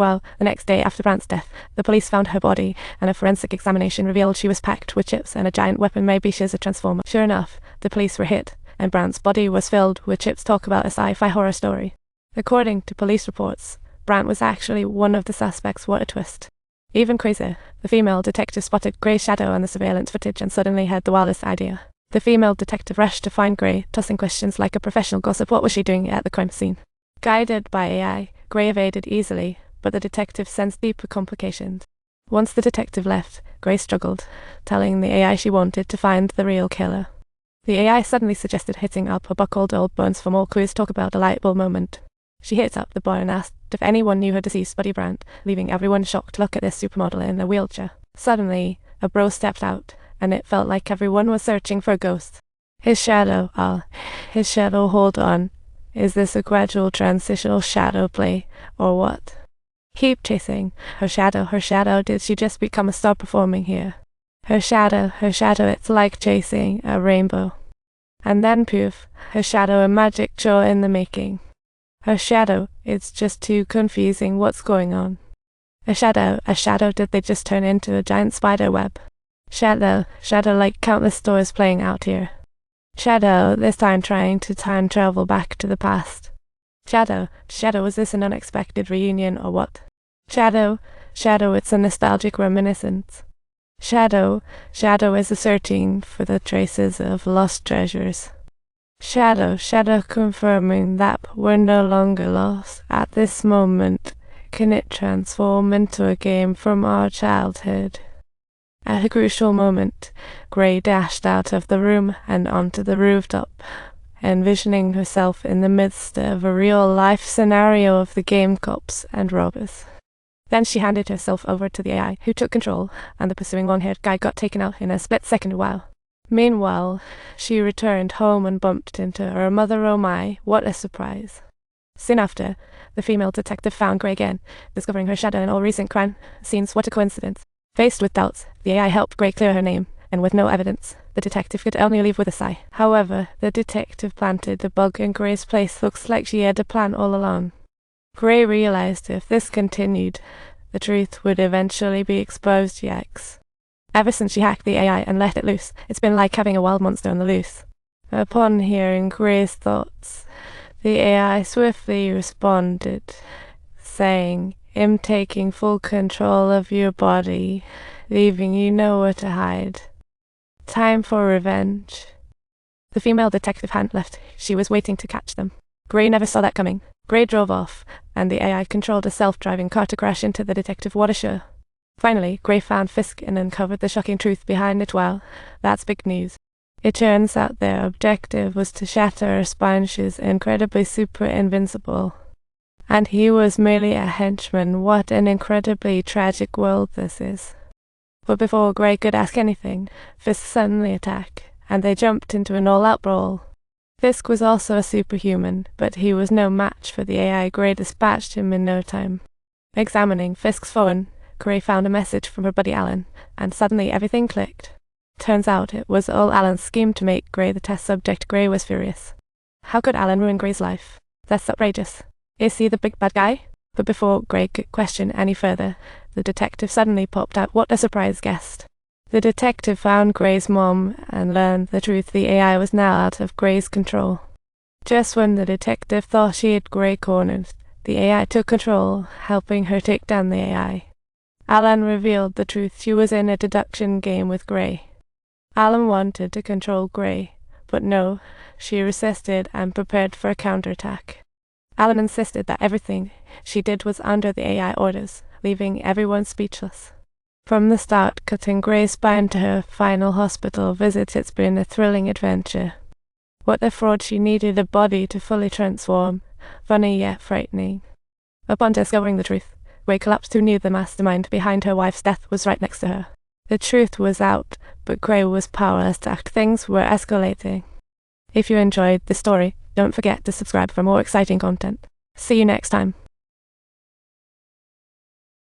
Well, the next day after Brandt's death, the police found her body, and a forensic examination revealed she was packed with chips and a giant weapon. Maybe she's a transformer. Sure enough, the police were hit, and Brandt's body was filled with chips. Talk about a sci-fi horror story. According to police reports, Brandt was actually one of the suspects. What a twist. Even crazier, the female detective spotted Gray's shadow on the surveillance footage and suddenly had the wildest idea. The female detective rushed to find Gray, tossing questions like a professional gossip. What was she doing at the crime scene? Guided by AI, Gray evaded easily, but the detective sensed deeper complications. Once the detective left, Gray struggled, telling the AI she wanted to find the real killer. The AI suddenly suggested hitting up a buckled old bones for more clues. Talk about a light bulb moment. She hit up the bar and asked if anyone knew her deceased buddy Brandt, leaving everyone shocked. Look at this supermodel in a wheelchair. Suddenly, a bro stepped out, and it felt like everyone was searching for a ghost. His shadow, hold on. Is this a gradual transitional shadow play, or what? Keep chasing. Her shadow, did she just become a star performing here? Her shadow, it's like chasing a rainbow. And then poof, her shadow, a magic show in the making. Her shadow, it's just too confusing. What's going on? A shadow, did they just turn into a giant spider web? Shadow, like countless stories playing out here. Shadow, this time trying to time travel back to the past. Shadow, was this an unexpected reunion or what? Shadow, it's a nostalgic reminiscence. Shadow is a searching for the traces of lost treasures. Shadow confirming that we're no longer lost at this moment. Can it transform into a game from our childhood? At a crucial moment, Gray dashed out of the room and onto the rooftop, envisioning herself in the midst of a real-life scenario of the game cops and robbers. Then she handed herself over to the AI, who took control, and the pursuing long-haired guy got taken out in a split second. Wow. Meanwhile, she returned home and bumped into her mother. Oh my, what a surprise. Soon after, the female detective found Gray again, discovering her shadow in all recent crime scenes. What a coincidence. Faced with doubts, the AI helped Gray clear her name, and with no evidence, the detective could only leave with a sigh. However, the detective planted a bug in Gray's place. Looks like she had a plan all along. Gray realized if this continued, the truth would eventually be exposed. Yikes. Ever since she hacked the AI and let it loose, it's been like having a wild monster on the loose. Upon hearing Gray's thoughts, the AI swiftly responded, saying, "I'm taking full control of your body, leaving you nowhere to hide. Time for revenge." The female detective hadn't left. She was waiting to catch them. Gray never saw that coming. Gray drove off, and the AI controlled a self-driving car to crash into the detective. What a show. Finally, Gray found Fisk and uncovered the shocking truth behind it. Well, that's big news. It turns out their objective was to shatter Sponge's incredibly super invincible. And he was merely a henchman. What an incredibly tragic world this is. But before Gray could ask anything, Fisk suddenly attacked, and they jumped into an all-out brawl. Fisk was also a superhuman, but he was no match for the AI. Gray dispatched him in no time. Examining Fisk's phone, Gray found a message from her buddy Alan, and suddenly everything clicked. Turns out it was all Alan's scheme to make Gray the test subject. Gray was furious. How could Alan ruin Gray's life? That's outrageous. Is he the big bad guy? But before Gray could question any further, the detective suddenly popped out. What a surprise guest. The detective found Gray's mom and learned the truth. The AI was now out of Gray's control. Just when the detective thought she had Gray cornered, the AI took control, helping her take down the AI. Alan revealed the truth. She was in a deduction game with Gray. Alan wanted to control Gray, but no, she resisted and prepared for a counterattack. Alan insisted that everything she did was under the AI orders, leaving everyone speechless. From the start, cutting Gray's spine to her final hospital visit, it's been a thrilling adventure. What a fraud. She needed a body to fully transform. Funny yet frightening. Upon discovering the truth, Gray collapsed. Who knew the mastermind behind her wife's death was right next to her? The truth was out, but Gray was powerless to act. Things were escalating. If you enjoyed this story, don't forget to subscribe for more exciting content. See you next time.